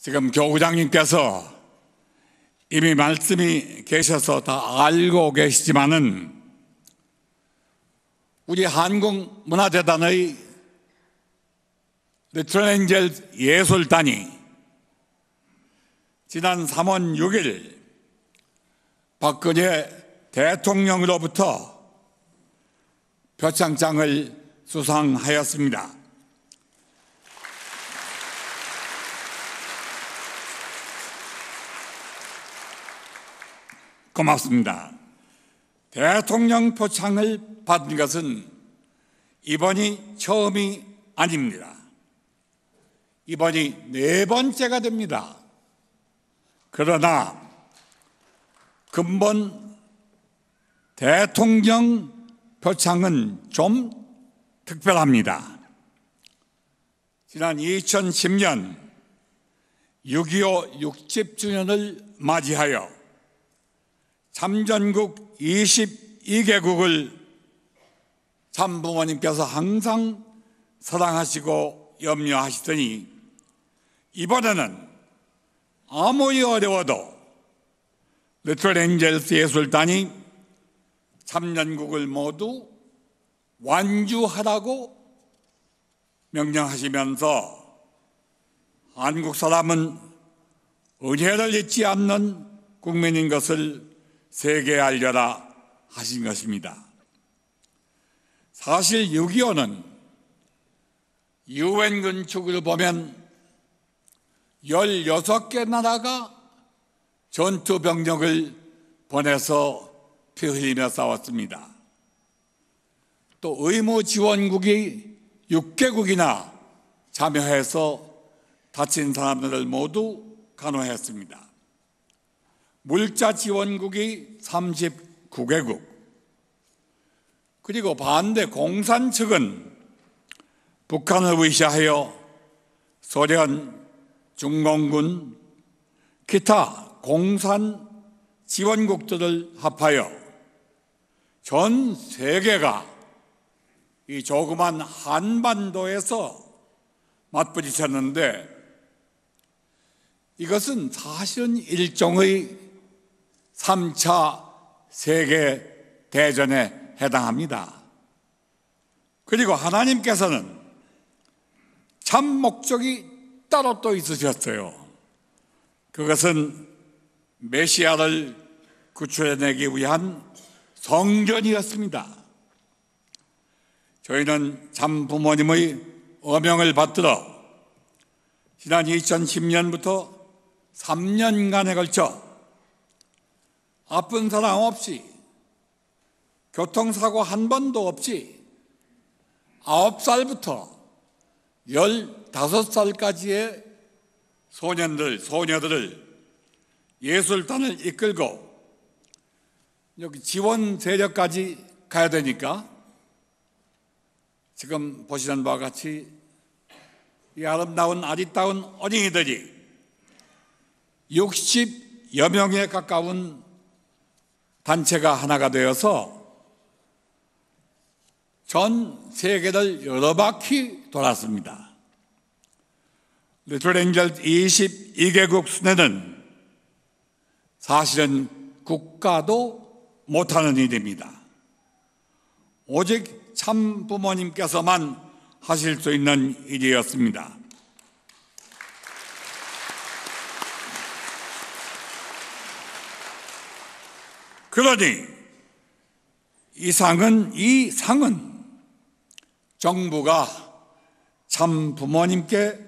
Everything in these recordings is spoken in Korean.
지금 교구장님께서 이미 말씀이 계셔서 다 알고 계시지만은 우리 한국문화재단의 리틀 엔젤 예술단이 지난 3월 6일 박근혜 대통령으로부터 표창장을 수상하였습니다. 고맙습니다. 대통령 표창을 받은 것은 이번이 처음이 아닙니다. 이번이 4번째가 됩니다. 그러나 근본 대통령 표창은 좀 특별합니다. 지난 2010년 6.25 60주년을 맞이하여 참전국 22개국을 참부모님께서 항상 사랑하시고 염려하시더니 이번에는 아무리 어려워도 리틀 엔젤스 예술단이 참전국을 모두 완주하라고 명령하시면서 한국 사람은 은혜를 잊지 않는 국민인 것을 세계에 알려라 하신 것입니다. 사실 6.25는 유엔 건축을 보면 16개 나라가 전투병력을 보내서 피 흘리며 싸웠습니다. 또 의무지원국이 6개국이나 참여해서 다친 사람들을 모두 간호했습니다. 물자지원국이 39개국, 그리고 반대 공산 측은 북한을 의시하여 소련, 중공군, 기타 공산 지원국들을 합하여 전 세계가 이 조그만 한반도에서 맞부딪혔는데 이것은 사실은 일종의 3차 세계대전에 해당합니다. 그리고 하나님께서는 참 목적이 따로 또 있으셨어요. 그것은 메시아를 구출해내기 위한 성전이었습니다. 저희는 참 부모님의 어명을 받들어 지난 2010년부터 3년간에 걸쳐 아픈 사람 없이 교통사고 한 번도 없이 9살부터 15살까지의 소녀들을 예술단을 이끌고 여기 지원 세력까지 가야 되니까 지금 보시는 바와 같이 이 아름다운 아리따운 어린이들이 60여 명에 가까운 단체가 하나가 되어서 전 세계를 여러 바퀴 돌았습니다. 리틀 엔젤 22개국 순회는 사실은 국가도 못하는 일입니다. 오직 참 부모님께서만 하실 수 있는 일이었습니다. 그러니 이 상은 정부가 참 부모님께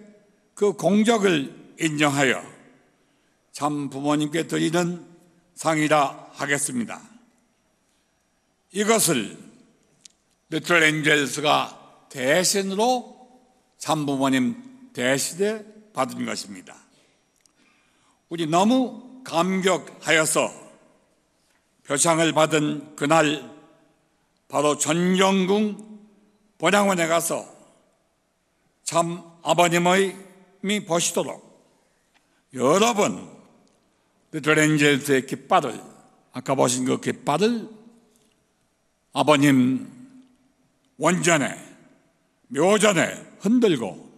그 공적을 인정하여 참 부모님께 드리는 상이라 하겠습니다. 이것을 리틀 엔젤스가 대신으로 참 부모님 대신에 받은 것입니다. 우리 너무 감격하여서 표창을 받은 그날 바로 전경궁 본향원에 가서 참 아버님이 보시도록 여러 번 리틀 엔젤스의 깃발을, 아까 보신 그 깃발을 아버님 원전에 묘전에 흔들고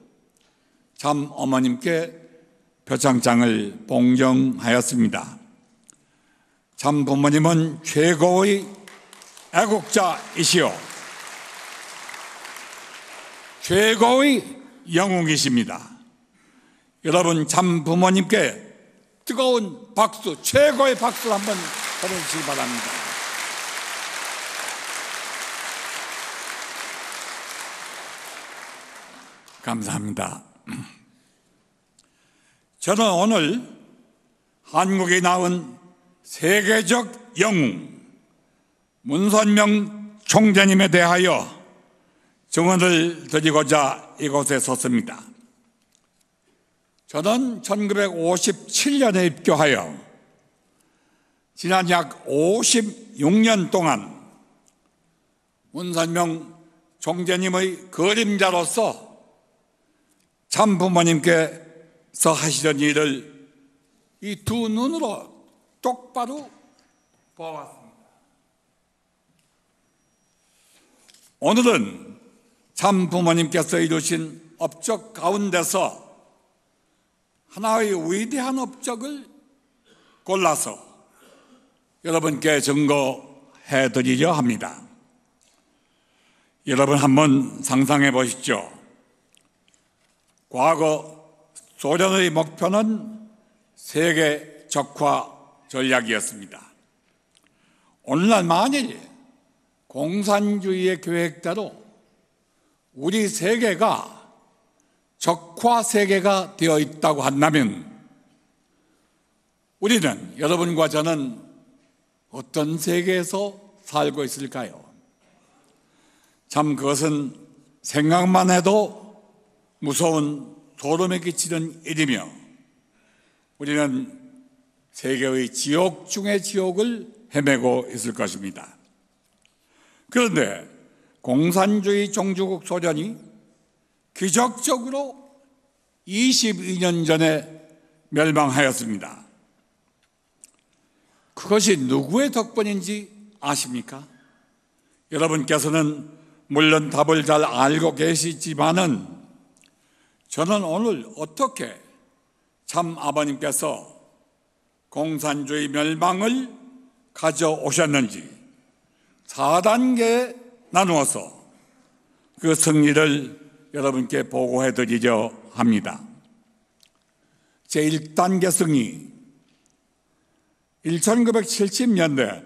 참 어머님께 표창장을 봉정하였습니다. 참 부모님은 최고의 애국자이시오 최고의 영웅이십니다. 여러분 참 부모님께 뜨거운 박수, 최고의 박수를 한번 보내주시기 바랍니다. 감사합니다. 저는 오늘 한국에 나온 세계적 영웅 문선명 총재님에 대하여 증언을 드리고자 이곳에 섰습니다. 저는 1957년에 입교하여 지난 약 56년 동안 문선명 총재님의 그림자로서 참 부모님께서 하시던 일을 이 두 눈으로 똑바로 보았습니다. 오늘은 참 부모님께서 이루신 업적 가운데서 하나의 위대한 업적을 골라서 여러분께 증거해 드리려 합니다. 여러분 한번 상상해 보십시오. 과거 소련의 목표는 세계 적화 전략이었습니다. 오늘날 만일 공산주의의 계획대로 우리 세계가 적화 세계가 되어 있다고 한다면 우리는, 여러분과 저는 어떤 세계에서 살고 있을까요? 참 그것은 생각만 해도 무서운 소름에 끼치는 일이며 우리는 세계의 지옥 중의 지옥을 헤매고 있을 것입니다. 그런데 공산주의 종주국 소련이 기적적으로 22년 전에 멸망하였습니다. 그것이 누구의 덕분인지 아십니까? 여러분께서는 물론 답을 잘 알고 계시지만은 저는 오늘 어떻게 참 아버님께서 공산주의 멸망을 가져오셨는지 4단계에 나누어서 그 승리를 여러분께 보고해 드리려 합니다. 제1단계 승리, 1970년대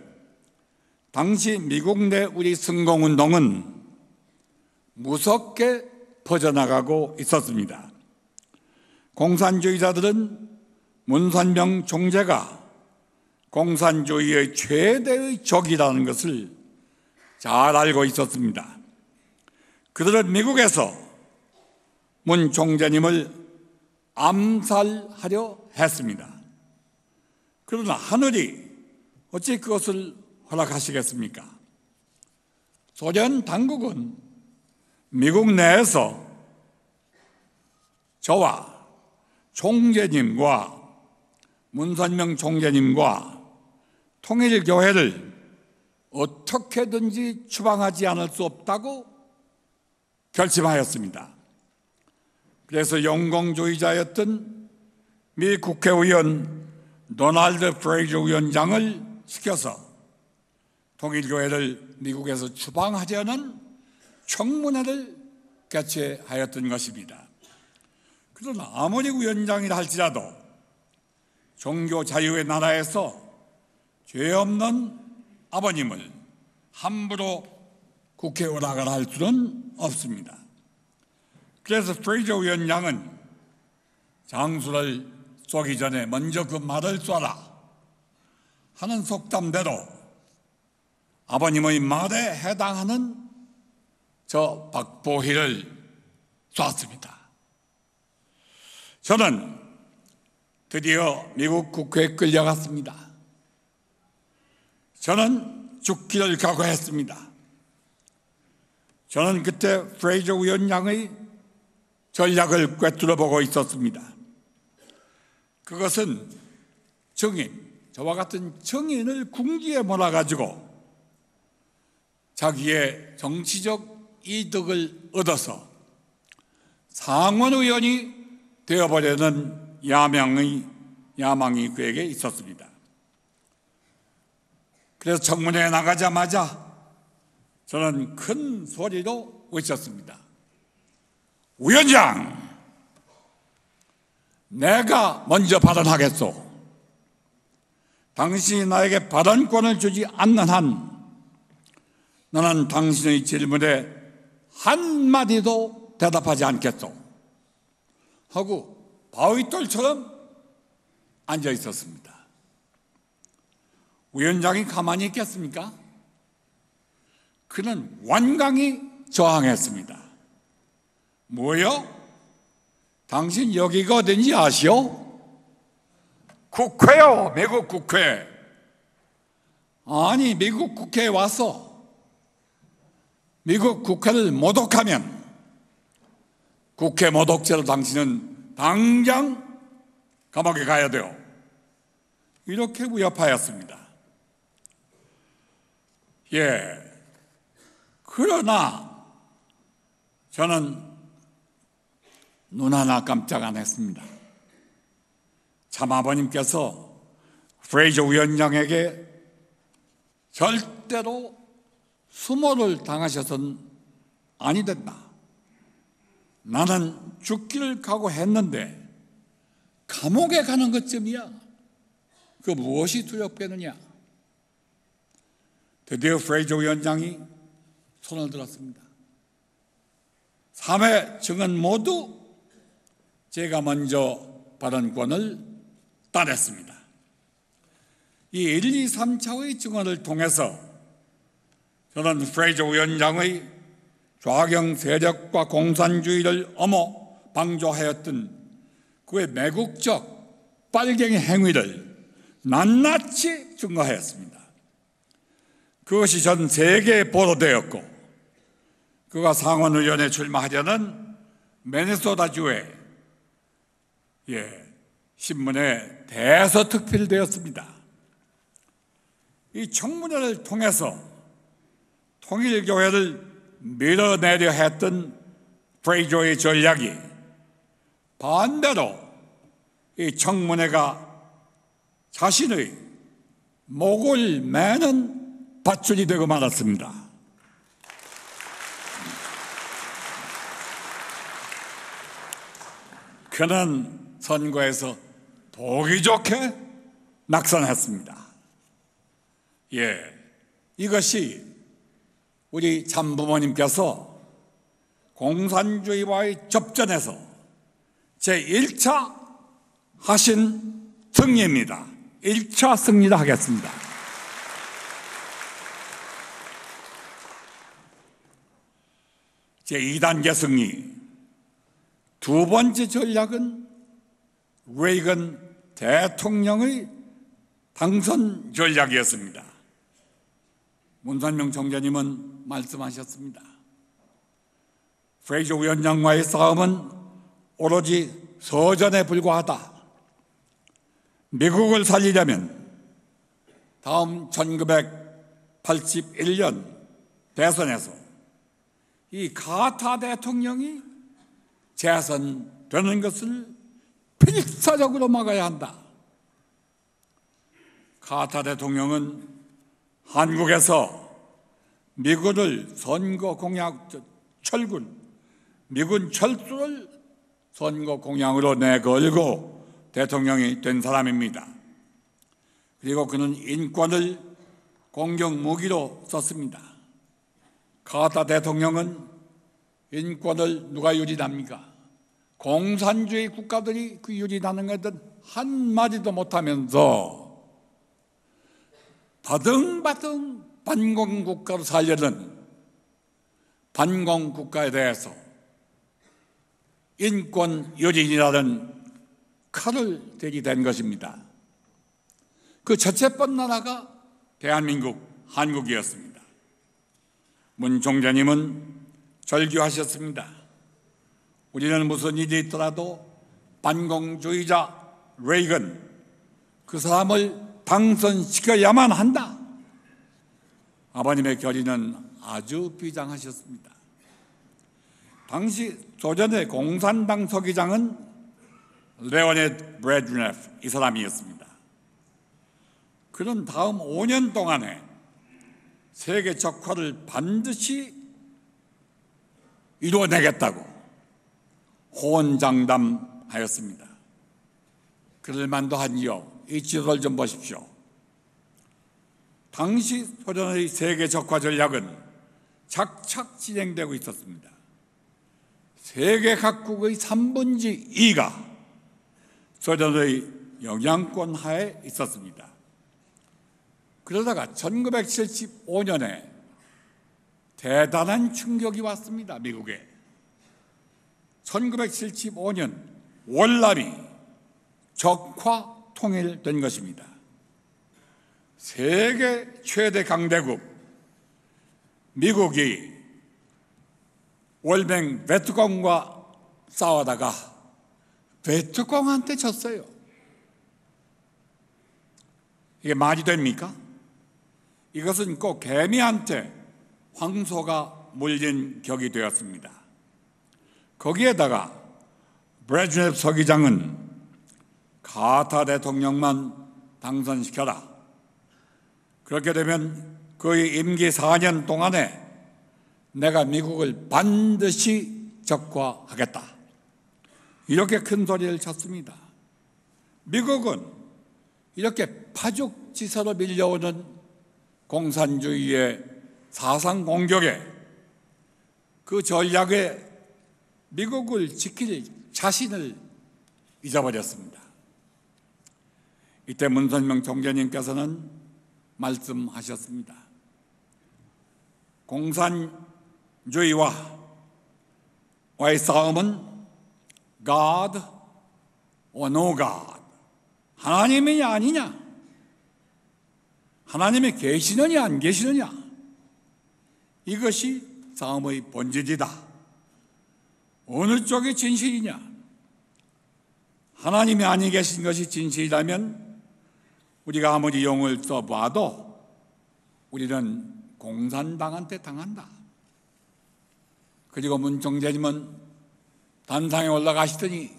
당시 미국 내 우리 성공운동은 무섭게 퍼져나가고 있었습니다. 공산주의자들은 문선명 총재가 공산주의의 최대의 적이라는 것을 잘 알고 있었습니다. 그들은 미국에서 문 총재님을 암살하려 했습니다. 그러나 하늘이 어찌 그것을 허락하시겠습니까? 소련 당국은 미국 내에서 저와 총재님과 문선명 총재님과 통일교회를 어떻게든지 추방하지 않을 수 없다고 결심하였습니다. 그래서 영공주의자였던 미 국회의원 도널드 프레이저 위원장을 시켜서 통일교회를 미국에서 추방하려는 청문회를 개최하였던 것입니다. 그러나 아무리 위원장이라 할지라도 종교 자유의 나라에서 죄 없는 아버님을 함부로 국회 오락을 할 수는 없습니다. 그래서 프레이저 위원장은 장수를 쏘기 전에 먼저 그 말을 쏘라 하는 속담대로 아버님의 말에 해당하는 저 박보희를 쐈습니다. 저는 드디어 미국 국회에 끌려갔습니다. 저는 죽기를 각오했습니다. 저는 그때 프레이저 위원장의 전략을 꿰뚫어 보고 있었습니다. 그것은 정인, 저와 같은 정인을 궁지에 몰아가지고 자기의 정치적 이득을 얻어서 상원의원이 되어버리는 야망이 그에게 있었습니다. 그래서 청문회에 나가자마자 저는 큰 소리로 외쳤습니다. 위원장, 내가 먼저 발언하겠소. 당신이 나에게 발언권을 주지 않는 한 나는 당신의 질문에 한마디도 대답하지 않겠소 하고 바위돌처럼 앉아 있었습니다. 위원장이 가만히 있겠습니까? 그는 완강히 저항했습니다. 뭐요? 당신 여기가 어딘지 아시오? 국회요, 미국 국회. 아니, 미국 국회에 와서 미국 국회를 모독하면 국회 모독죄로 당신은 당장 감옥에 가야 돼요. 이렇게 위협하였습니다. 그러나 저는 눈 하나 깜짝 안 했습니다. 참 아버님께서 프레이저 위원장에게 절대로 수모를 당하셔서는 아니 된다. 나는 죽기를 각오했는데 감옥에 가는 것쯤이야. 그 무엇이 두렵겠느냐. 드디어 프레이저 위원장이 손을 들었습니다. 3회 증언 모두 제가 먼저 발언권을 따냈습니다. 이 1, 2, 3차의 증언을 통해서 저는 프레이저 위원장의 좌경 세력과 공산주의를 방조하였던 그의 매국적 빨갱이 행위를 낱낱이 증거하였습니다. 그것이 전 세계에 보도되었고 그가 상원의원에 출마하려는 미네소타주의 신문에 대서특필되었습니다. 이 청문회를 통해서 통일교회를 밀어내려 했던 프레이저의 전략이 반대로 이 청문회가 자신의 목을 매는 밧줄이 되고 말았습니다. 그는 선거에서 보기 좋게 낙선했습니다. 이것이 우리 참부모님께서 공산주의와의 접전에서 제1차 하신 승리입니다. 1차 승리를 하겠습니다. 제2단계 승리. 두 번째 전략은 레이건 대통령의 당선 전략이었습니다. 문선명 총재님은 말씀하셨습니다. 프레이저 위원장과의 싸움은 오로지 서전에 불과하다. 미국을 살리려면 다음 1981년 대선에서 이 카타 대통령이 재선되는 것을 필사적으로 막아야 한다. 카타 대통령은 한국에서 미군을 선거 공약 미군 철수를 선거 공약으로 내걸고 대통령이 된 사람입니다. 그리고 그는 인권을 공격 무기로 썼습니다. 카타 대통령은 인권을 누가 유린합니까? 공산주의 국가들이 그 유린하는 것은 한마디도 못하면서 바등바등 반공국가로 살려는 반공국가에 대해서 인권 유린이라는 칼을 들이댄 것입니다. 그 첫째번 나라가 대한민국, 한국이었습니다. 문 총재님은 절규하셨습니다. 우리는 무슨 일이 있더라도 반공주의자 레이건, 그 사람을 당선시켜야만 한다. 아버님의 결의는 아주 비장하셨습니다. 당시 소련의 공산당 서기장은 레오니드 브레즈네프, 이 사람이었습니다. 그는 다음 5년 동안에 세계 적화를 반드시 이루어내겠다고 호언장담하였습니다. 그럴 만도 하지요. 이 지도를 좀 보십시오. 당시 소련의 세계 적화 전략은 착착 진행되고 있었습니다. 세계 각국의 3분의 2가 소련의 영향권 하에 있었습니다. 그러다가 1975년에 대단한 충격이 왔습니다. 미국에. 1975년 월남이 적화 통일된 것입니다. 세계 최대 강대국 미국이 월맹 베트콩과 싸우다가 베트콩한테 졌어요. 이게 말이 됩니까? 이것은 꼭 개미한테 황소가 물린 격이 되었습니다. 거기에다가 브레즈네프 서기장은 카타 대통령만 당선시켜라. 그렇게 되면 그의 임기 4년 동안에 내가 미국을 반드시 적화하겠다. 이렇게 큰 소리를 쳤습니다. 미국은 이렇게 파죽지세로 밀려오는 공산주의의 사상 공격에 그 전략에 미국을 지킬 자신을 잊어버렸습니다. 이때 문선명 총재님께서는 말씀하셨습니다. 공산주의와의 싸움은 God or no God, 하나님이냐 아니냐, 하나님이 계시느냐 안 계시느냐, 이것이 싸움의 본질이다. 어느 쪽이 진실이냐? 하나님이 아니 계신 것이 진실이라면 우리가 아무리 용을 써봐도 우리는 공산당한테 당한다. 그리고 문 총재님은 단상에 올라가시더니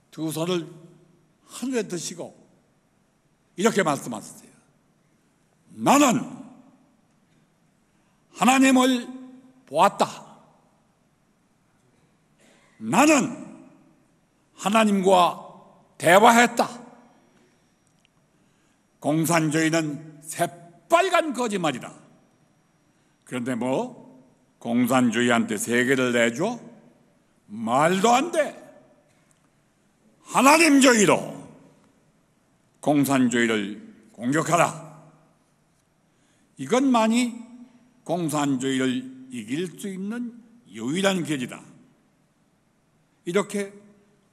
두 손을 하늘에 드시고 이렇게 말씀하셨어요. 나는 하나님을 보았다. 나는 하나님과 대화했다. 공산주의는 새빨간 거짓말이다. 그런데 뭐 공산주의한테 세계를 내줘? 말도 안 돼. 하나님주의로 공산주의를 공격하라. 이것만이 공산주의를 이길 수 있는 유일한 길이다. 이렇게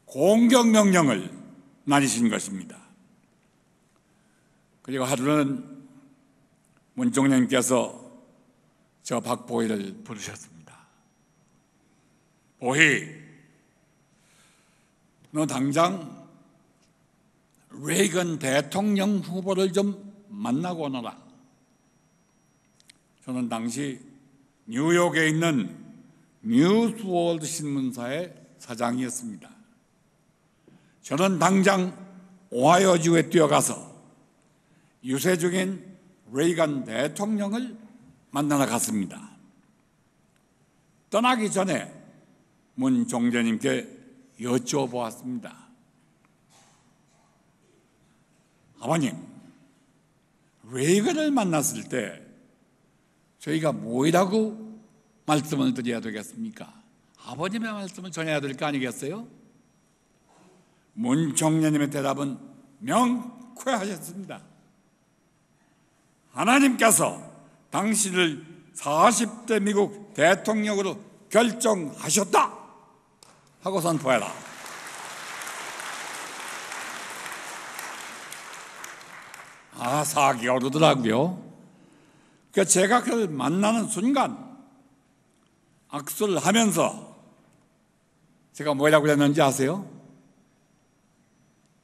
공격명령을 내리신 것입니다. 그리고 하루는 문 총장님께서 저 박보희를 부르셨습니다. 보희, 너 당장 레이건 대통령 후보를 좀 만나고 오너라. 저는 당시 뉴욕에 있는 뉴스월드 신문사의 사장이었습니다. 저는 당장 오하이오주에 뛰어가서 유세 중인 레이건 대통령을 만나러 갔습니다. 떠나기 전에 문 총재님께 여쭤보았습니다. 아버님, 레이건을 만났을 때 저희가 뭐라고 말씀을 드려야 되겠습니까? 아버님의 말씀을 전해야 될 거 아니겠어요? 문 총재님의 대답은 명쾌하셨습니다. 하나님께서 당신을 40대 미국 대통령으로 결정하셨다 하고 선포해라. 사기가 오르더라고요. 그러니까 제가 그를 만나는 순간 악수를 하면서 제가 뭐라고 했는지 아세요?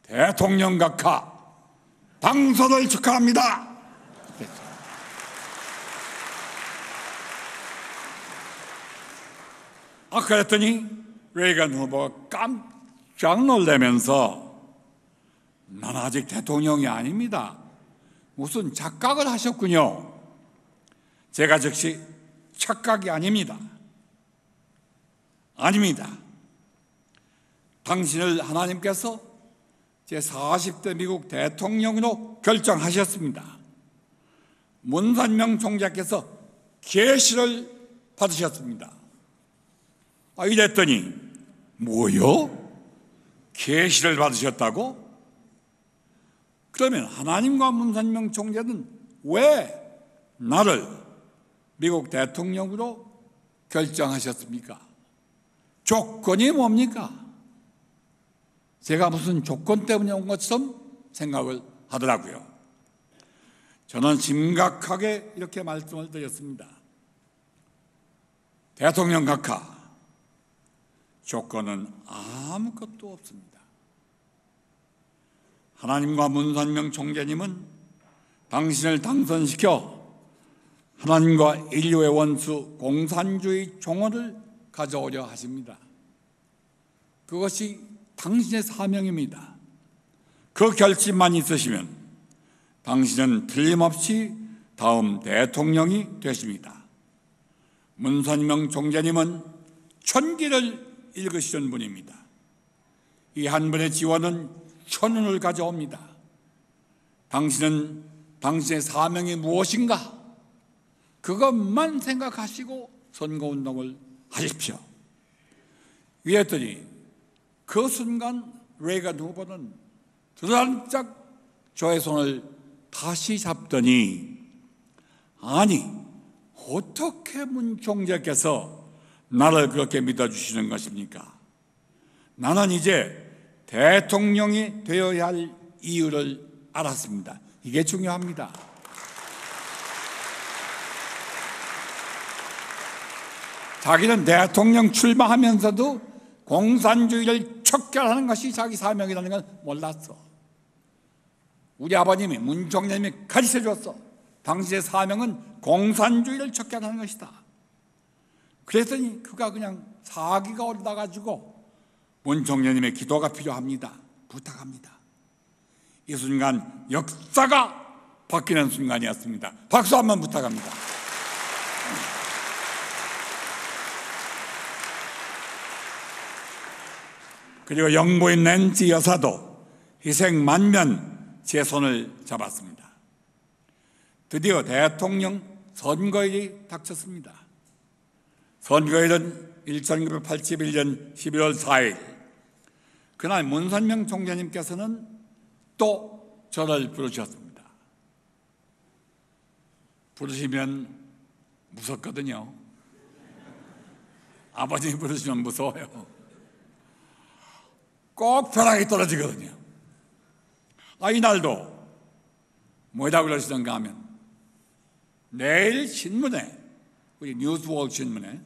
대통령 각하 당선을 축하합니다. 그랬더니 레이건 후보가 깜짝 놀라면서 난 아직 대통령이 아닙니다. 무슨 착각을 하셨군요. 제가 즉시 착각이 아닙니다. 아닙니다. 당신을 하나님께서 제40대 미국 대통령으로 결정하셨습니다. 문선명 총재께서 계시를 받으셨습니다. 이랬더니 뭐요? 계시를 받으셨다고? 그러면 하나님과 문선명 총재는 왜 나를 미국 대통령으로 결정하셨습니까? 조건이 뭡니까? 제가 무슨 조건 때문에 온 것처럼 생각을 하더라고요. 저는 심각하게 이렇게 말씀을 드렸습니다. 대통령 각하, 조건은 아무것도 없습니다. 하나님과 문선명 총재님은 당신을 당선시켜 하나님과 인류의 원수 공산주의 종언을 가져오려 하십니다. 그것이 당신의 사명입니다. 그 결심만 있으시면 당신은 틀림없이 다음 대통령이 되십니다. 문선명 총재님은 천기를 읽으시는 분입니다. 이 한 분의 지원은 천운을 가져옵니다. 당신은 당신의 사명이 무엇인가? 그것만 생각하시고 선거운동을 하십시오. 이랬더니 그 순간 레이건 후보는 드란짝 저의 손을 다시 잡더니, 아니 어떻게 문 총재께서 나를 그렇게 믿어주시는 것입니까? 나는 이제 대통령이 되어야 할 이유를 알았습니다. 이게 중요합니다. 자기는 대통령 출마하면서도 공산주의를 척결하는 것이 자기 사명이라는 걸 몰랐어. 우리 아버님이 문 총재님이 가르쳐 줬어. 당신의 사명은 공산주의를 척결하는 것이다. 그랬더니 그가 그냥 사기가 올라가지고 문 총재님의 기도가 필요합니다. 부탁합니다. 이 순간 역사가 바뀌는 순간이었습니다. 박수 한번 부탁합니다. 그리고 영부인 낸시 여사도 희생 만면 제 손을 잡았습니다. 드디어 대통령 선거일이 닥쳤습니다. 선거일은 1981년 11월 4일. 그날 문선명 총재님께서는 또 저를 부르셨습니다. 부르시면 무섭거든요. 아버님이 부르시면 무서워요. 꼭 벼락이 떨어지거든요. 이날도 뭐라고 그러시던가 하면, 내일 신문에, 우리 뉴스월드 신문에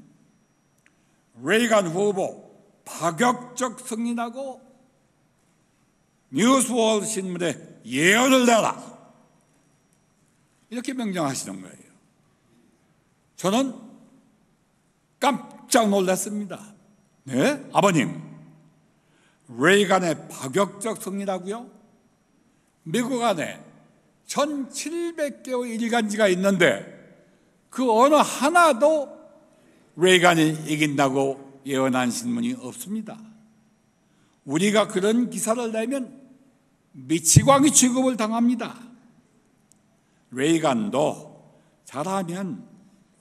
레이건 후보 파격적 승리라고 뉴스월드 신문에 예언을 내라, 이렇게 명령하시는 거예요. 저는 깜짝 놀랐습니다. 네? 아버님, 레이건의 파격적 승리라고요? 미국 안에 1700개의 일간지가 있는데 그 어느 하나도 레이건이 이긴다고 예언한 신문이 없습니다. 우리가 그런 기사를 내면 미치광이 취급을 당합니다. 레이건도 잘하면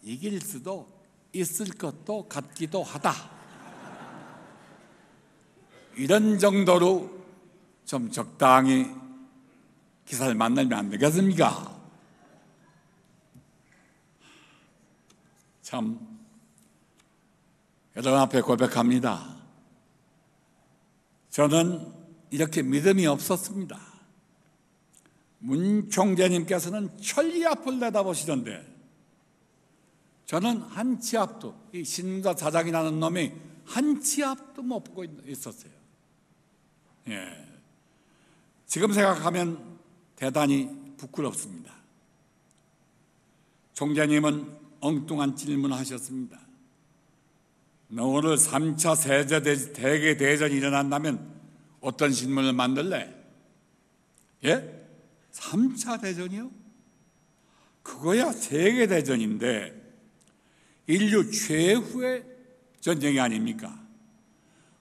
이길 수도 있을 것도 같기도 하다. 이런 정도로 좀 적당히 기사를 만들면 안 되겠습니까? 참, 여러분 앞에 고백합니다. 저는 이렇게 믿음이 없었습니다. 문 총재님께서는 천리 앞을 내다보시던데 저는 한 치 앞도, 이 신문사 사장이라는 놈이 한 치 앞도 못 보고 있었어요. 예. 지금 생각하면 대단히 부끄럽습니다. 총재님은 엉뚱한 질문을 하셨습니다. 너 오늘 3차 세계대전이 일어난다면 어떤 신문을 만들래? 예? 3차 대전이요? 그거야 세계대전인데 인류 최후의 전쟁이 아닙니까?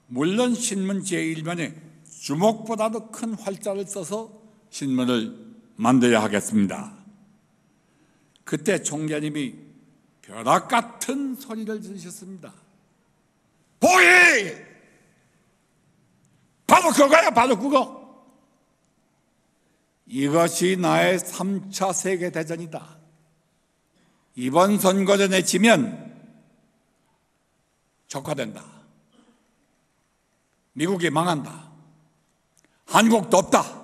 물론 신문 제1면에 주먹보다도 큰 활자를 써서 신문을 만들어야 하겠습니다. 그때 총재님이 벼락 같은 소리를 지르셨습니다. 보이! 바로 그거야, 바로 그거. 이것이 나의 3차 세계대전이다. 이번 선거전에 지면 적화된다. 미국이 망한다. 한국도 없다.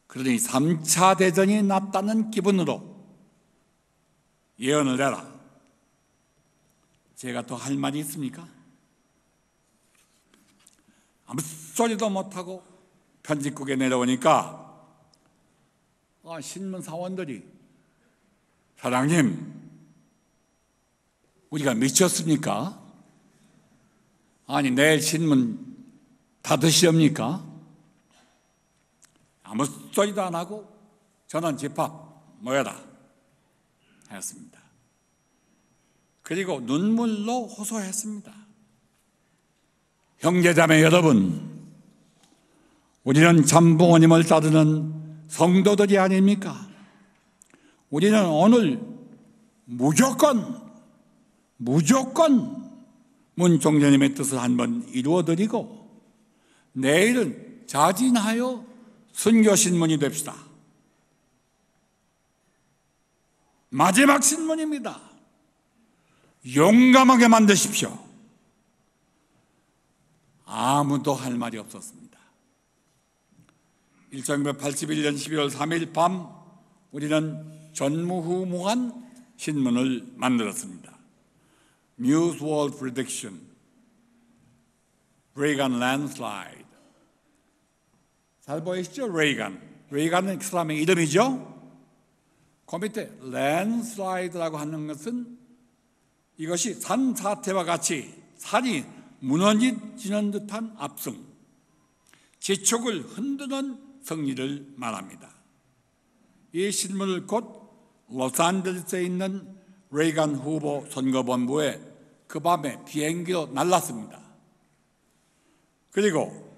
그러니 3차 대전이 났다는 기분으로 예언을 해라. 제가 더 할 말이 있습니까? 아무 소리도 못하고 편집국에 내려오니까 신문 사원들이 사장님, 우리가 미쳤습니까? 아니 내일 신문 닫으시옵니까? 아무 소리도 안 하고 저는 집합 모여라 했습니다. 그리고 눈물로 호소했습니다. 형제자매 여러분, 우리는 참부모님을 따르는 성도들이 아닙니까? 우리는 오늘 무조건 문 총재님의 뜻을 한번 이루어드리고 내일은 자진하여 순교신문이 됩시다. 마지막 신문입니다. 용감하게 만드십시오. 아무도 할 말이 없었습니다. 1981년 12월 3일 밤 우리는 전무후무한 신문을 만들었습니다. News World Prediction, Reagan Landslide. 잘 보이시죠? 레이간은 그 사람의 이름이죠. 그 밑에 Landslide라고 하는 것은 이것이 산사태와 같이 산이 무너지는 듯한 압승, 지축을 흔드는 승리를 말합니다. 이 신문을 곧 로스앤젤레스에 있는 레이간 후보 선거본부에 그 밤에 비행기로 날랐습니다. 그리고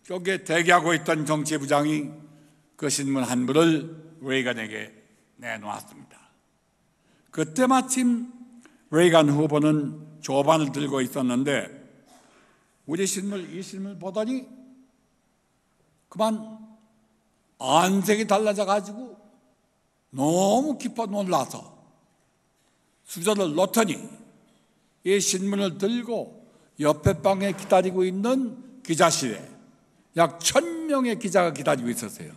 여기에 대기하고 있던 정치부장이 그 신문 한 부를 레이간에게 내놓았습니다. 그때 마침 레이간 후보는 조반을 들고 있었는데 이 신문을 보더니 그만 안색이 달라져 가지고 너무 기뻐 놀라서 수저를 놓더니 이 신문을 들고 옆에 방에 기다리고 있는 기자실에 약 1000명의 기자가 기다리고 있었어요.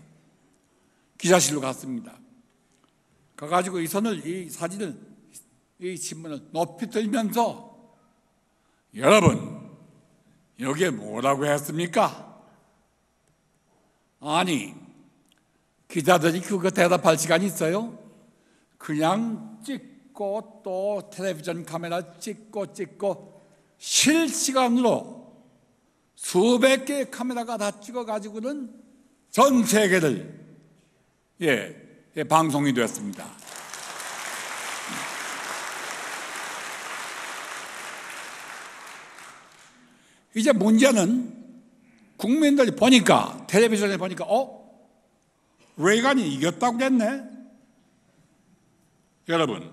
기자실로 갔습니다. 가가지고 이 사진을 이 신문을 높이 들면서 여러분 여기에 뭐라고 했습니까? 아니 기자들이 그거 대답할 시간이 있어요? 그냥 찍고 또 텔레비전 카메라 찍고 실시간으로 수백 개의 카메라가 다 찍어가지고는 전 세계를 방송이 되었습니다. 이제 문제는 국민들이 보니까 텔레비전에 보니까 레이간이 이겼다고 그랬네. 여러분,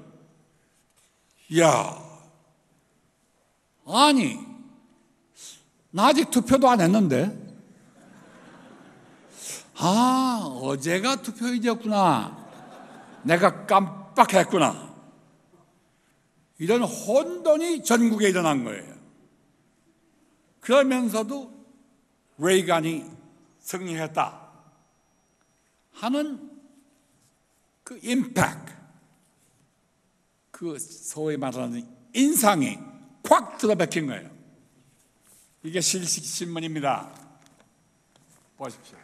아니 나 아직 투표도 안 했는데 어제가 투표일이었구나. 내가 깜빡했구나. 이런 혼돈이 전국에 일어난 거예요. 그러면서도 레이간이 승리했다 하는 그 임팩트, 그 소위 말하는 인상이 콱 들어박힌 거예요. 이게 실식신문입니다. 보십시오.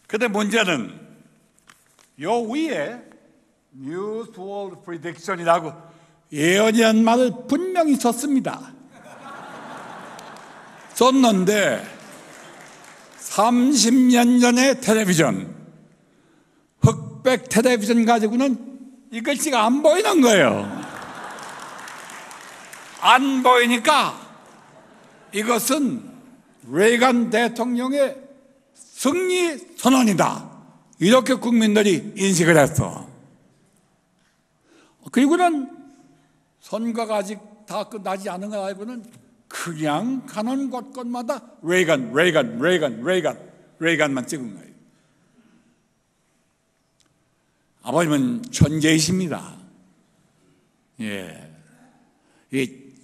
근데 문제는 요 위에 News World Prediction이라고 예언이라는 말을 분명히 썼습니다. 썼는데 30년 전의 텔레비전, 흑백 텔레비전 가지고는 이 글씨가 안 보이는 거예요. 안 보이니까 이것은 레이간 대통령의 승리 선언이다, 이렇게 국민들이 인식을 했어. 그리고는 선거가 아직 다 끝나지 않은 걸 알고는 그냥 가는 곳곳마다 레이간만 찍은 거예요. 아버님은 천재이십니다. 예.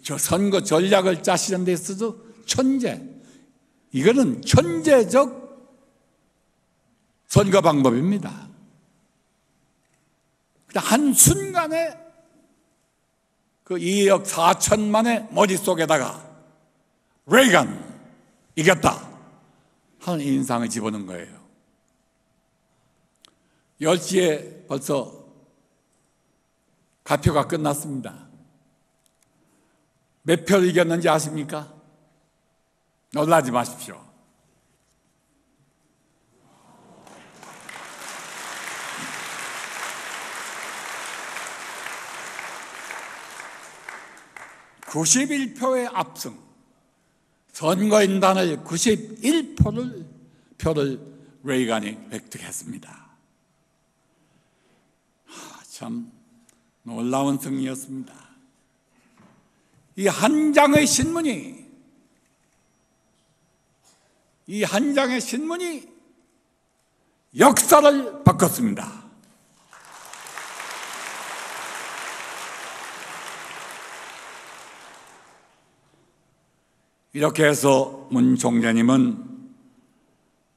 저 선거 전략을 짜시는 데 있어서 천재. 이거는 천재적 선거 방법입니다. 그냥 한순간에 그 2억 4천만의 머릿속에다가 레이간 이겼다 하는 인상을 집어넣은 거예요. 10시에 벌써 가표가 끝났습니다. 몇 표를 이겼는지 아십니까? 놀라지 마십시오. (91표의) 압승. 선거인단을 91표를 레이간이 획득했습니다. 참 놀라운 승리였습니다. 이 한 장의 신문이 역사를 바꿨습니다. 이렇게 해서 문 총재님은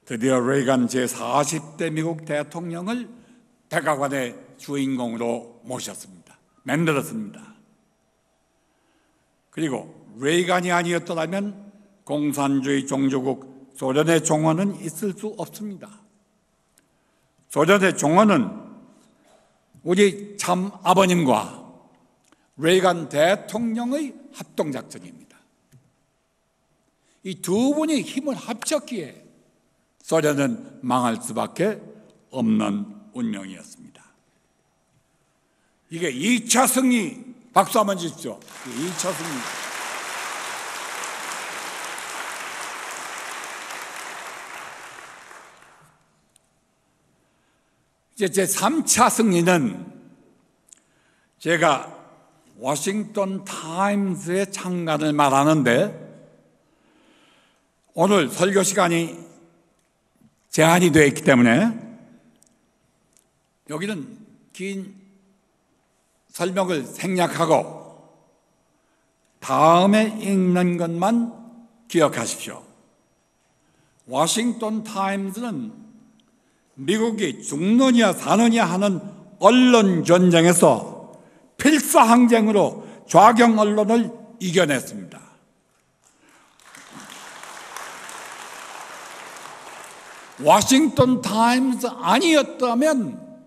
드디어 레이간 제40대 미국 대통령을 백악관의 주인공으로 모셨습니다. 만들었습니다. 그리고 레이간이 아니었더라면 공산주의 종주국 소련의 종언은 있을 수 없습니다. 소련의 종언은 우리 참 아버님과 레이간 대통령의 합동작전입니다. 이 두 분이 힘을 합쳤기에 소련은 망할 수밖에 없는 운명이었습니다. 이게 2차 승리, 박수 한번 주십시오. 2차 승리. 이제 제 3차 승리는 제가 워싱턴 타임스의 창간을 말하는데 오늘 설교 시간이 제한이 되어 있기 때문에 여기는 긴 설명을 생략하고 다음에 읽는 것만 기억하십시오. 워싱턴 타임스는 미국이 죽느냐 사느냐 하는 언론 전쟁에서 필사항쟁으로 좌경 언론을 이겨냈습니다. 워싱턴 타임스 아니었다면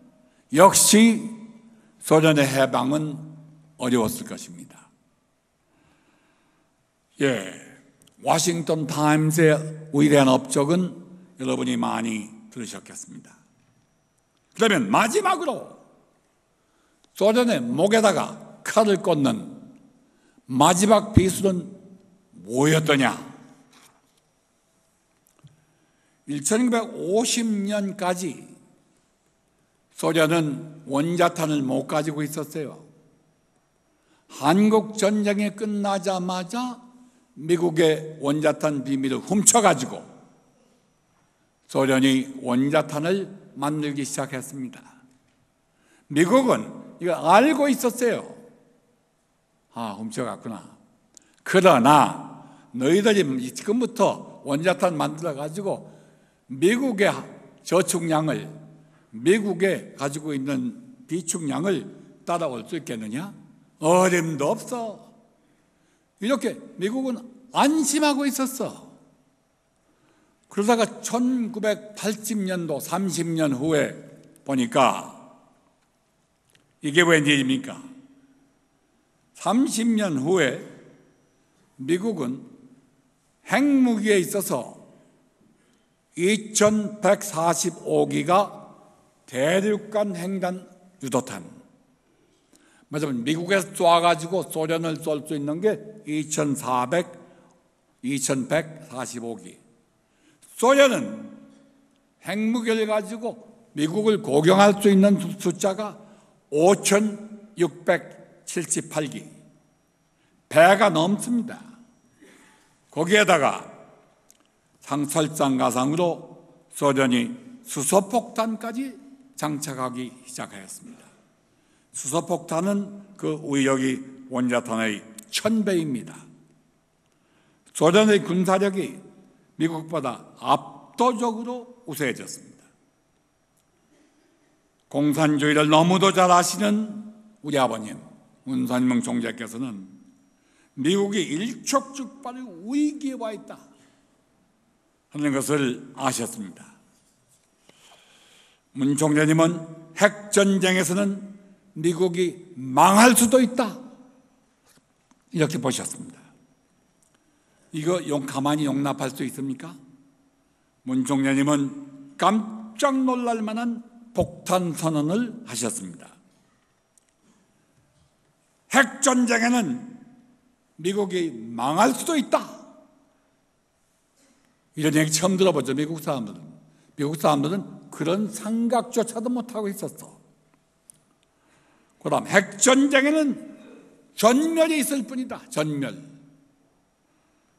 역시 소련의 해방은 어려웠을 것입니다. 워싱턴 타임스의 위대한 업적은 여러분이 많이 들으셨겠습니다. 그러면 마지막으로 소련의 목에다가 칼을 꽂는 마지막 비수는 뭐였더냐? 1950년까지 소련은 원자탄을 못 가지고 있었어요. 한국 전쟁이 끝나자마자 미국의 원자탄 비밀을 훔쳐가지고 소련이 원자탄을 만들기 시작했습니다. 미국은 이거 알고 있었어요. 훔쳐갔구나. 그러나 너희들이 지금부터 원자탄 만들어가지고 미국의 저축량을, 미국에 가지고 있는 비축량을 따라올 수 있겠느냐? 어림도 없어. 이렇게 미국은 안심하고 있었어. 그러다가 1980년도 30년 후에 보니까 이게 웬일입니까? 30년 후에 미국은 핵무기에 있어서 2145기가 대륙간 횡단 유도탄, 맞으면 미국에서 쏴가지고 소련을 쏠 수 있는 게 2145기. 소련은 핵무기를 가지고 미국을 공격할 수 있는 숫자가 5678기. 배가 넘습니다. 거기에다가 설상가상으로 소련이 수소폭탄까지 장착하기 시작하였습니다. 수소폭탄은 그 위력이 원자탄의 1000배입니다. 소련의 군사력이 미국보다 압도적으로 우세해졌습니다. 공산주의를 너무도 잘 아시는 우리 아버님 문선명 총재께서는 미국이 일촉즉발의 위기에 와 있다 하는 것을 아셨습니다. 문 총재님은 핵전쟁에서는 미국이 망할 수도 있다 이렇게 보셨습니다. 이거 가만히 용납할 수 있습니까? 문 총재님은 깜짝 놀랄 만한 폭탄 선언을 하셨습니다. 핵전쟁에는 미국이 망할 수도 있다. 이런 얘기 처음 들어보죠. 미국 사람들은 그런 생각조차도 못하고 있었어. 그다음 핵전쟁에는 전멸이 있을 뿐이다. 전멸.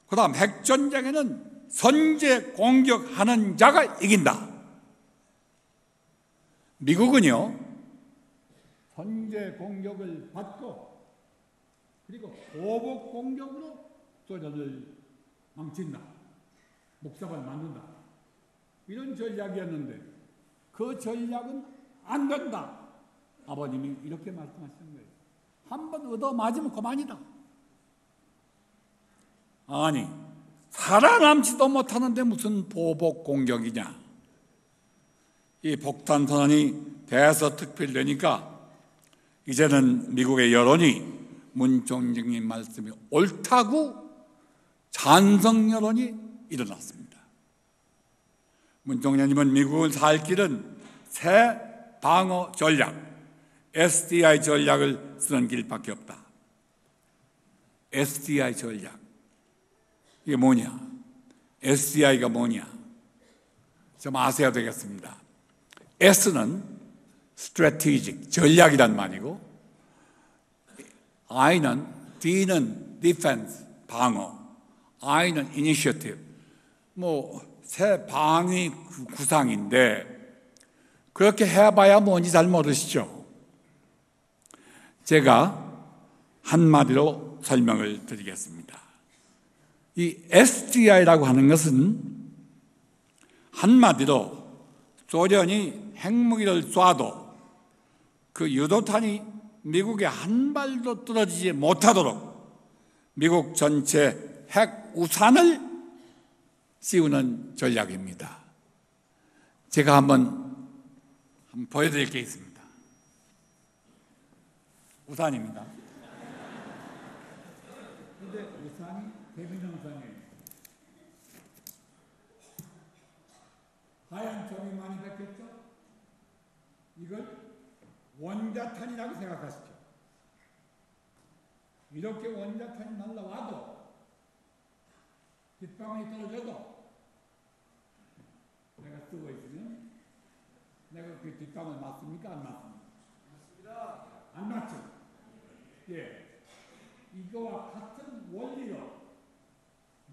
그다음 핵전쟁에는 선제 공격하는 자가 이긴다. 미국은요, 선제 공격을 받고 그리고 보복 공격으로 소련을 망친다. 목숨을 만든다. 이런 전략이었는데 그 전략은 안 된다. 아버님이 이렇게 말씀하시는 거예요. 한번 얻어맞으면 그만이다. 아니, 살아남지도 못하는데 무슨 보복 공격이냐. 이 폭탄 선언이 대서특필되니까 이제는 미국의 여론이 문 총재님 말씀이 옳다고 찬성 여론이 일어났습니다. 문 총재님은 미국을 살 길은 새 방어 전략, SDI 전략을 쓰는 길밖에 없다. SDI 전략. 이게 뭐냐? SDI가 뭐냐? 좀 아셔야 되겠습니다. S는 strategic, 전략이란 말이고, D는 defense, 방어, I는 initiative, 새 방위 구상인데, 그렇게 해봐야 뭔지 잘 모르시죠? 제가 한마디로 설명을 드리겠습니다. 이 SDI라고 하는 것은 한마디로 소련이 핵무기를 쏴도 그 유도탄이 미국에 한 발도 떨어지지 못하도록 미국 전체 핵 우산을 씌우는 전략입니다. 제가 한번 보여드릴 게 있습니다. 우산입니다. 근데 우산이 대비정선이에요. 하얀 종이 많이 뱉겠죠? 이걸 원자탄이라고 생각하시죠. 이렇게 원자탄이 날라와도 빗방울이 떨어져도 내가 쓰고 있으면 내가 그 빗방울 맞습니까? 안 맞습니까? 맞습니다. 안 맞죠? 예. 이거와 같은 원리로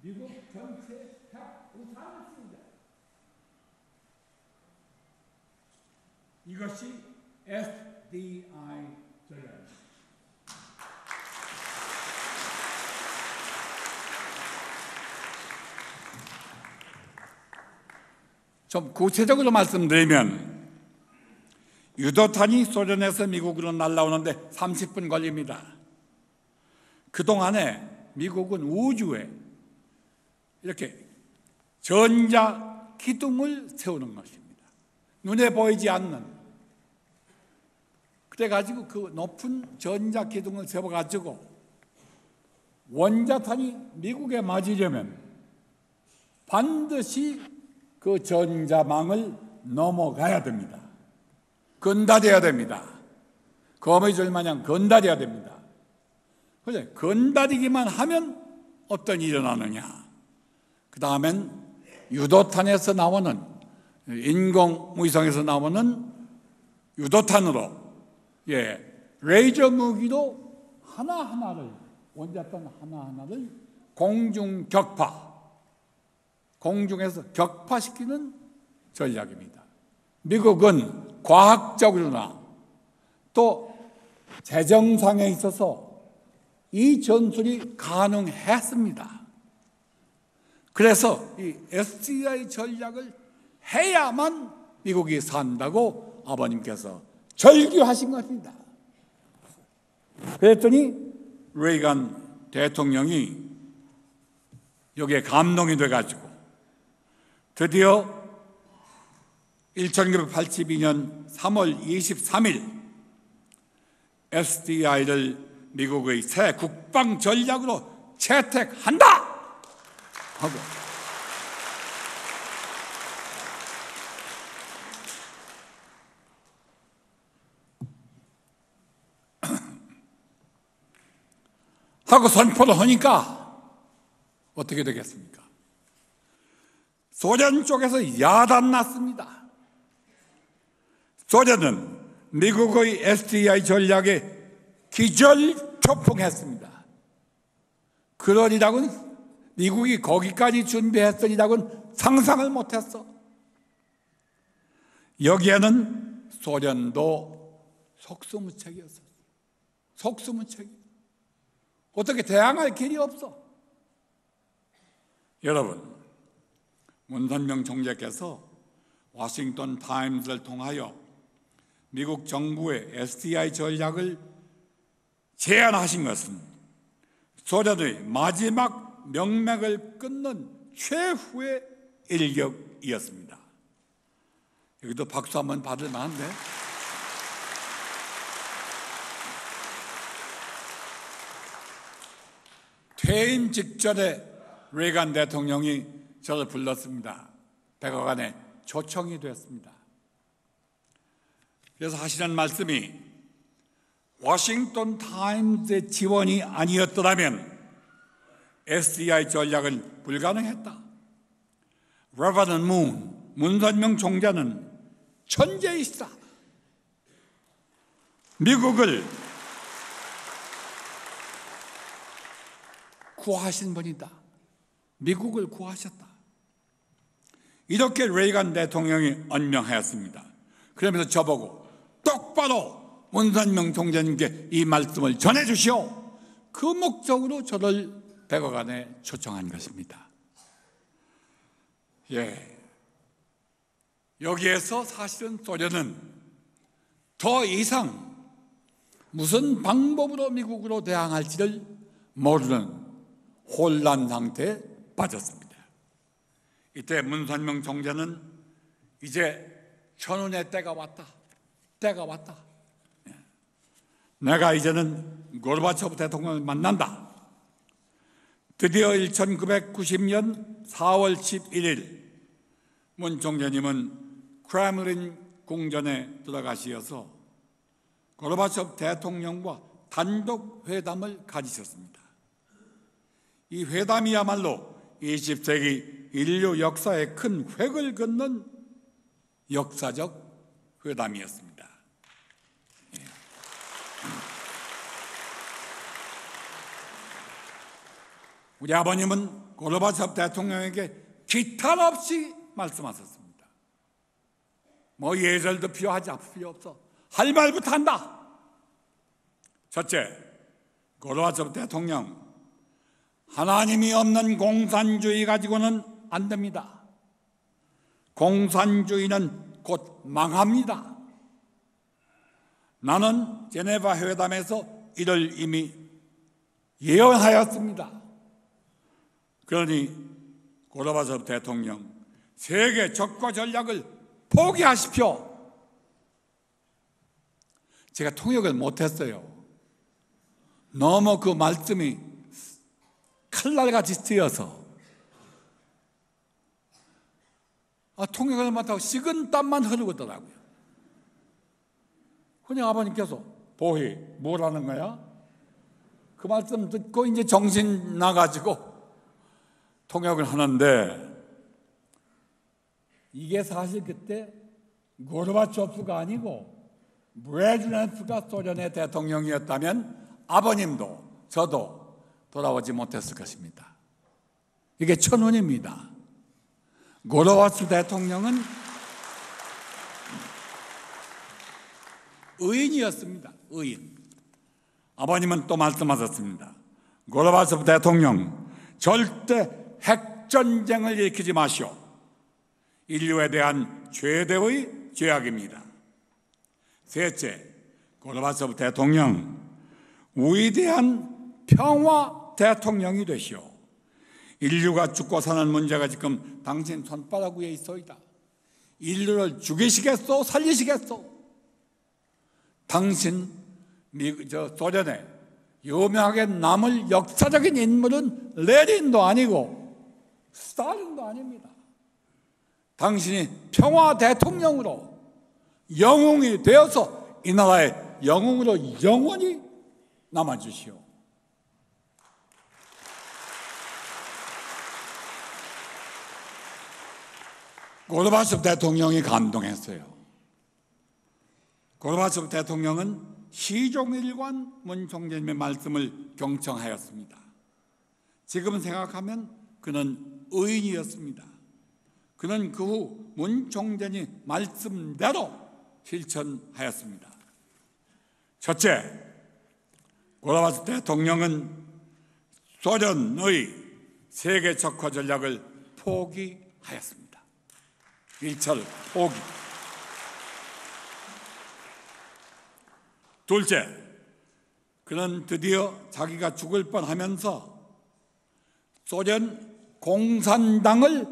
미국 전체 핵 우산을 씁니다. 이것이 SDI 전략입니다. 좀 구체적으로 말씀드리면 유도탄이 소련에서 미국으로 날아오는데 30분 걸립니다. 그동안에 미국은 우주에 이렇게 전자 기둥을 세우는 것입니다. 눈에 보이지 않는. 그래가지고 그 높은 전자 기둥을 세워가지고 원자탄이 미국에 맞으려면 반드시 그 전자망을 넘어가야 됩니다. 건달해야 됩니다. 거미줄 마냥 건달해야 됩니다. 그래, 건달이기만 하면 어떤 일이 일어나느냐? 그 다음엔 유도탄에서 나오는, 인공위성에서 나오는 유도탄으로, 레이저 무기도 하나하나를, 원자탄 하나하나를 공중 격파, 공중에서 격파시키는 전략입니다. 미국은 과학적으로나 또 재정상에 있어서 이 전술이 가능했습니다. 그래서 이 SDI 전략을 해야만 미국이 산다고 아버님께서 절규하신 것입니다. 그랬더니 레이건 대통령이 여기에 감동이 돼가지고 드디어 1982년 3월 23일 SDI를 미국의 새 국방 전략으로 채택한다 하고 선포를 하니까 어떻게 되겠습니까? 소련 쪽에서 야단났습니다. 소련은 미국의 SDI 전략에 기절초풍했습니다. 그러리라고는 미국이 거기까지 준비했으리라고는 상상을 못했어. 여기에는 소련도 속수무책이었어요. 속수무책이. 어떻게 대항할 길이 없어. 여러분, 문선명 총재께서 워싱턴 타임스를 통하여 미국 정부의 SDI 전략을 제안하신 것은 소련의 마지막 명맥을 끊는 최후의 일격이었습니다. 여기도 박수 한번 받을 만한데. 퇴임 직전에 레이건 대통령이 저를 불렀습니다. 백악관에 초청이 되었습니다. 그래서 하시는 말씀이 워싱턴 타임스의 지원이 아니었더라면 SDI 전략은 불가능했다. 레버넌트 문, 문선명 총재는 천재이시다. 미국을 구하신 분이다. 미국을 구하셨다. 이렇게 레이건 대통령이 언명하였습니다. 그러면서 저보고 똑바로 문선명 총재님께 이 말씀을 전해주시오. 그 목적으로 저를 백악관에 초청한 것입니다. 여기에서 사실은 소련은 더 이상 무슨 방법으로 미국으로 대항할지를 모르는 혼란 상태에 빠졌습니다. 이때 문선명 총재는 이제 천운의 때가 왔다. 때가 왔다. 내가 이제는 고르바초프 대통령을 만난다. 드디어 1990년 4월 11일 문 총재님은 크렘린 궁전에 들어가시어서 고르바초프 대통령과 단독 회담을 가지셨습니다. 이 회담이야말로 20세기 인류 역사에 큰 획을 긋는 역사적 회담이었습니다. 우리 아버님은 고르바초프 대통령에게 기탄 없이 말씀하셨습니다. 뭐 예절도 필요하지 필요 없어. 할 말부터 한다. 첫째, 고르바초프 대통령, 하나님이 없는 공산주의 가지고는 안 됩니다. 공산주의는 곧 망합니다. 나는 제네바 회담에서 이를 이미 예언하였습니다. 그러니 고르바초프 대통령, 세계 적과 전략을 포기하십시오. 제가 통역을 못했어요. 너무 그 말씀이 칼날같이 쓰여서 통역을 못하고 식은 땀만 흐르더라고요. 그냥 아버님께서 보희 뭐라는 거야? 그 말씀 듣고 이제 정신 나가지고 통역을 하는데, 이게 사실 그때 고르바초프가 아니고 브레즈네프가 소련의 대통령이었다면 아버님도 저도 돌아오지 못했을 것입니다. 이게 천운입니다. 고르바초프 대통령은 의인이었습니다. 의인. 아버님은 또 말씀하셨습니다. 고르바초프 대통령, 절대 핵전쟁을 일으키지 마시오. 인류에 대한 최대의 죄악입니다. 셋째, 고르바초프 대통령, 위대한 평화 대통령이 되시오. 인류가 죽고 사는 문제가 지금 당신 손바닥 위에 있어이다. 인류를 죽이시겠소? 살리시겠소? 당신 소련에 유명하게 남을 역사적인 인물은 레닌도 아니고 스탈린도 아닙니다. 당신이 평화 대통령으로 영웅이 되어서 이 나라의 영웅으로 영원히 남아주시오. 고르바초프 대통령이 감동했어요. 고르바초프 대통령은 시종일관 문 총재님의 말씀을 경청하였습니다. 지금 생각하면 그는 의인이었습니다. 그는 그 후 문 총재님 말씀대로 실천하였습니다. 첫째, 고르바초프 대통령은 소련의 세계 적화 전략을 포기하였습니다. 일철 포기. 둘째, 그는 드디어 자기가 죽을 뻔하면서 소련 공산당을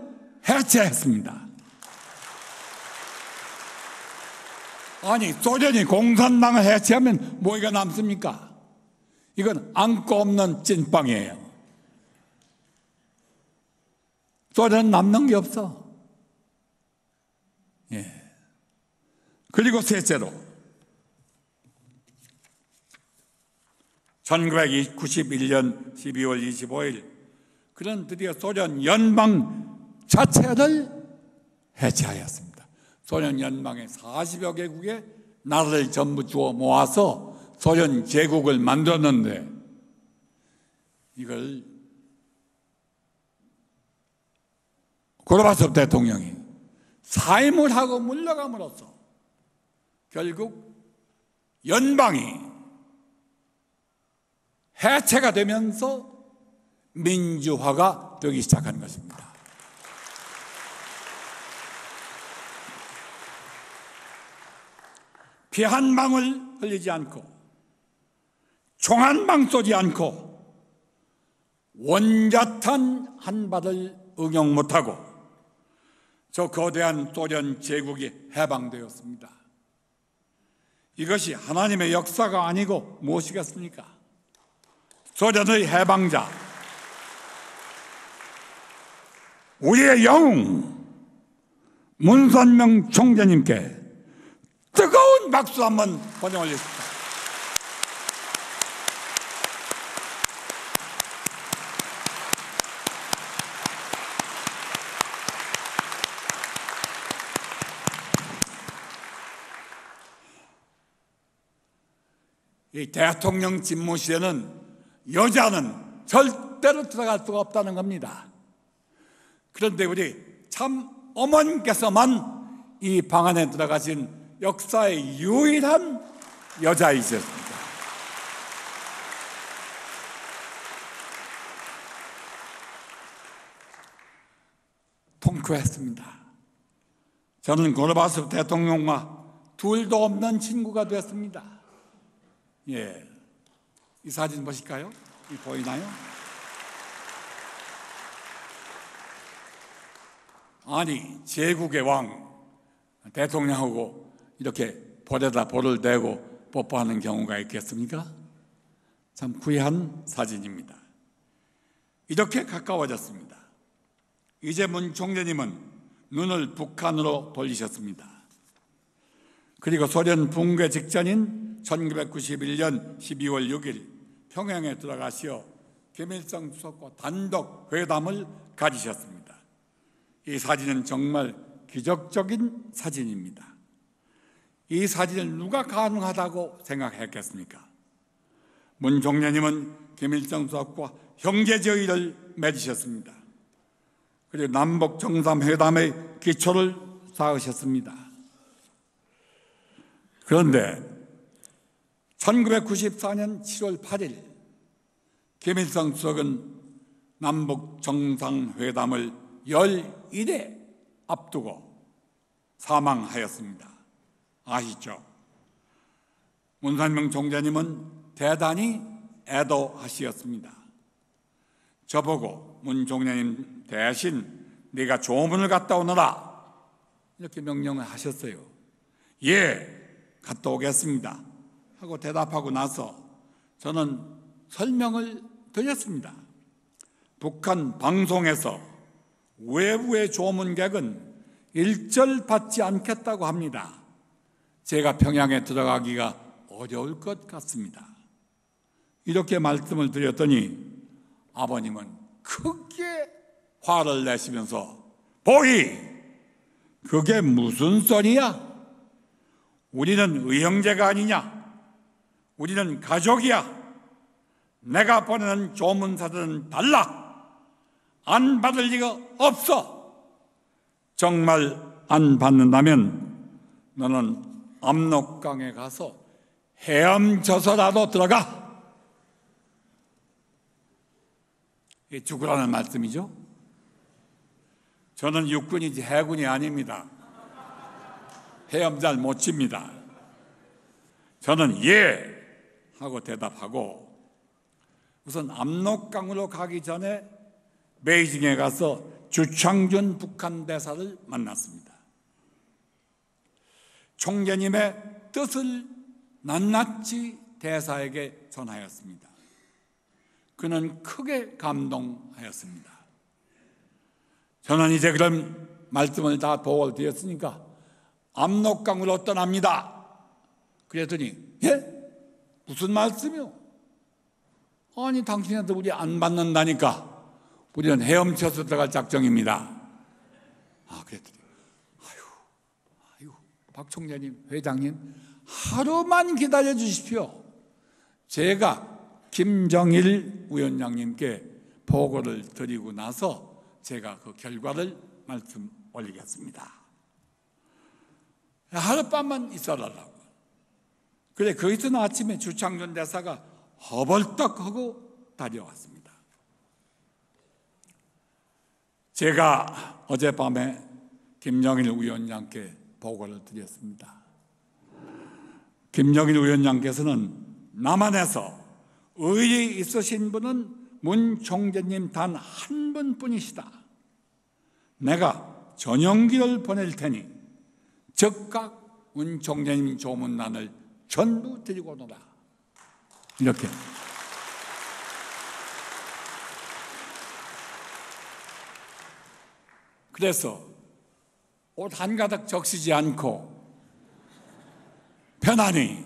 해체했습니다. 아니, 소련이 공산당을 해체하면 뭐가 남습니까? 이건 안고 없는 찐빵이에요. 소련은 남는 게 없어. 예. 그리고 셋째로 1991년 12월 25일 그는 드디어 소련 연방 자체를 해체하였습니다. 소련 연방의 40여 개국의 나라를 전부 주워 모아서 소련 제국을 만들었는데, 이걸 고르바초프 대통령이 사임을 하고 물러감으로써 결국 연방이 해체가 되면서 민주화가 되기 시작한 것입니다. 피 한 방울 흘리지 않고 총 한 방 쏘지 않고 원자탄 한 발을 응용 못하고 저 거대한 소련 제국이 해방되었습니다. 이것이 하나님의 역사가 아니고 무엇이겠습니까? 소련의 해방자, 우리의 영웅 문선명 총재님께 뜨거운 박수 한번 보내올렸습니다. 이 대통령 집무실에는 여자는 절대로 들어갈 수가 없다는 겁니다. 그런데 우리 참 어머님께서만 이 방 안에 들어가신 역사의 유일한 여자이셨습니다. 통쾌했습니다. 저는 고르바초프 대통령과 둘도 없는 친구가 되었습니다. 예, 이 사진 보실까요? 이 보이나요? 아니 제국의 왕 대통령하고 이렇게 볼에다 볼을 대고 뽀뽀하는 경우가 있겠습니까? 참 귀한 사진입니다. 이렇게 가까워졌습니다. 이제 문 총재님은 눈을 북한으로 돌리셨습니다. 그리고 소련 붕괴 직전인 1991년 12월 6일 평양에 들어가시어 김일성 주석과 단독 회담을 가지셨습니다. 이 사진은 정말 기적적인 사진입니다. 이 사진을 누가 가능하다고 생각했겠습니까? 문 총재님은 김일성 주석과 형제지의를 맺으셨습니다. 그리고 남북 정상회담의 기초를 쌓으셨습니다. 그런데 1994년 7월 8일 김일성 주석은 남북 정상회담을 11회 앞두고 사망하였습니다. 아시죠? 문선명 총재님은 대단히 애도하시었습니다. 저보고 문 총재님 대신 네가 조문을 갔다 오너라 이렇게 명령을 하셨어요. 예, 갔다 오겠습니다 하고 대답하고 나서 저는 설명을 드렸습니다. 북한 방송에서 외부의 조문객은 일절 받지 않겠다고 합니다. 제가 평양에 들어가기가 어려울 것 같습니다. 이렇게 말씀을 드렸더니 아버님은 크게 화를 내시면서 보이, 그게 무슨 소리야? 우리는 의형제가 아니냐? 우리는 가족이야. 내가 보내는 조문사들은 달라. 안 받을 리가 없어. 정말 안 받는다면 너는 압록강에 가서 헤엄쳐서라도 들어가. 이게 죽으라는 말씀이죠. 저는 육군이지 해군이 아닙니다. 헤엄 잘 못 칩니다. 저는 예 하고 대답하고 우선 압록강으로 가기 전에 베이징에 가서 주창준 북한 대사를 만났습니다. 총재님의 뜻을 낱낱이 대사에게 전하였습니다. 그는 크게 감동하였습니다. 저는 이제 그런 말씀을 다 보고를 드렸으니까 압록강으로 떠납니다. 그랬더니 예? 무슨 말씀이요? 아니 당신한테 우리 안 받는다니까 우리는 헤엄쳐서 들어갈 작정입니다. 그랬더니 아유 박 총재님 회장님 하루만 기다려 주십시오. 제가 김정일 위원장님께 보고를 드리고 나서 제가 그 결과를 말씀 올리겠습니다. 하룻밤만 있어달라고. 그래 그 이튿 아침에 주창준 대사가 허벌떡하고 달려왔습니다. 제가 어젯밤에 김정일 위원장께 보고를 드렸습니다. 김정일 위원장께서는 남한에서 의리 있으신 분은 문 총재님 단 한 분뿐이시다. 내가 전용기를 보낼 테니 즉각 문 총재님 조문란을 전부 드리고 오너라. 이렇게. 그래서 옷 한가득 적시지 않고 편안히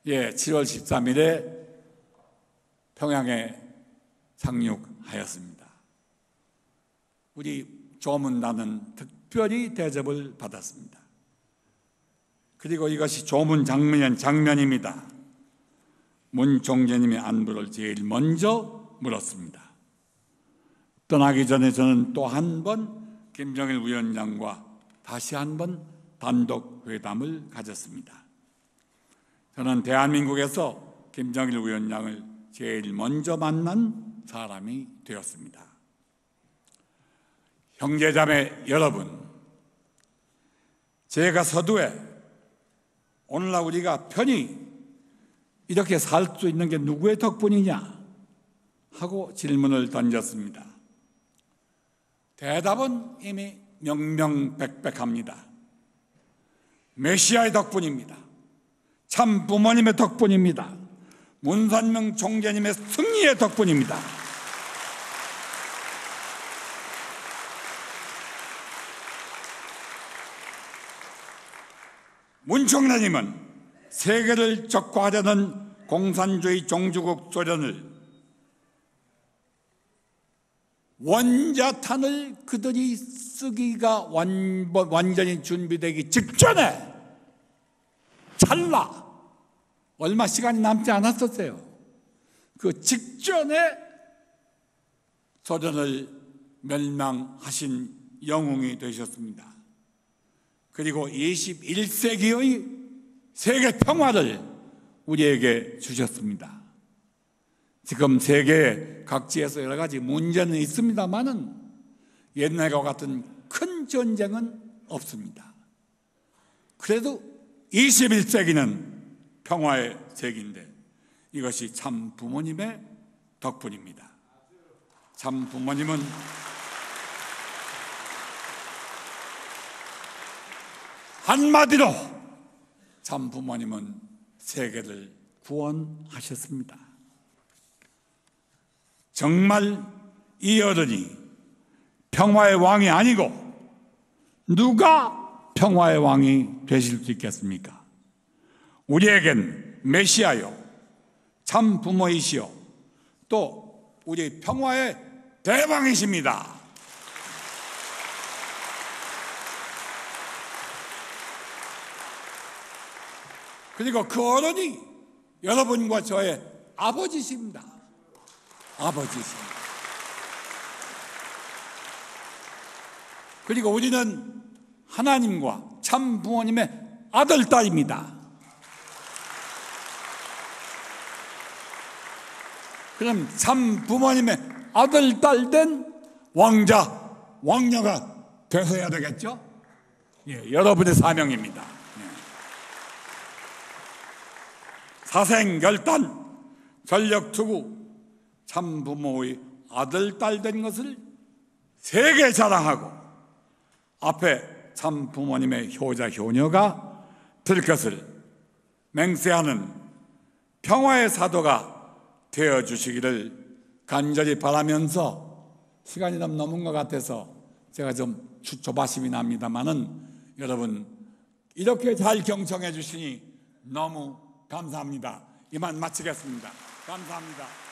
7월 13일에 평양에 상륙하였습니다. 우리 조문단은 특별히 대접을 받았습니다. 그리고 이것이 조문 장면입니다. 문 총재님의 안부를 제일 먼저 물었습니다. 떠나기 전에 저는 또 한 번 김정일 위원장과 다시 한 번 단독 회담을 가졌습니다. 저는 대한민국에서 김정일 위원장을 제일 먼저 만난 사람이 되었습니다. 형제자매 여러분, 제가 서두에 오늘날 우리가 편히 이렇게 살 수 있는 게 누구의 덕분이냐 하고 질문을 던졌습니다. 대답은 이미 명명백백합니다. 메시아의 덕분입니다. 참 부모님의 덕분입니다. 문선명 총재님의 승리의 덕분입니다. 문 총재님은 세계를 적과하려는 공산주의 종주국 소련을 원자탄을 그들이 쓰기가 완전히 준비되기 직전에 찰나 얼마 시간이 남지 않았었어요. 그 직전에 소련을 멸망하신 영웅이 되셨습니다. 그리고 21세기의 세계 평화를 우리에게 주셨습니다. 지금 세계 각지에서 여러 가지 문제는 있습니다만은 옛날과 같은 큰 전쟁은 없습니다. 그래도 21세기는 평화의 세기인데 이것이 참 부모님의 덕분입니다. 참 부모님은 한마디로 참 부모님은 세계를 구원하셨습니다. 정말 이 어른이 평화의 왕이 아니고 누가 평화의 왕이 되실 수 있겠습니까? 우리에겐 메시아요, 참 부모이시요, 또 우리 평화의 대왕이십니다. 그리고 그 어른이 여러분과 저의 아버지십니다. 아버지십니다. 그리고 우리는 하나님과 참 부모님의 아들, 딸입니다. 그럼 참 부모님의 아들, 딸 된 왕자, 왕녀가 되셔야 되겠죠? 예, 여러분의 사명입니다. 사생결단, 전력투구, 참 부모의 아들, 딸 된 것을 세계 자랑하고 앞에 참 부모님의 효자, 효녀가 될 것을 맹세하는 평화의 사도가 되어주시기를 간절히 바라면서 시간이 너무 넘은 것 같아서 제가 좀 조바심이 납니다만은 여러분 이렇게 잘 경청해 주시니 너무 감사합니다. 이만 마치겠습니다. 감사합니다.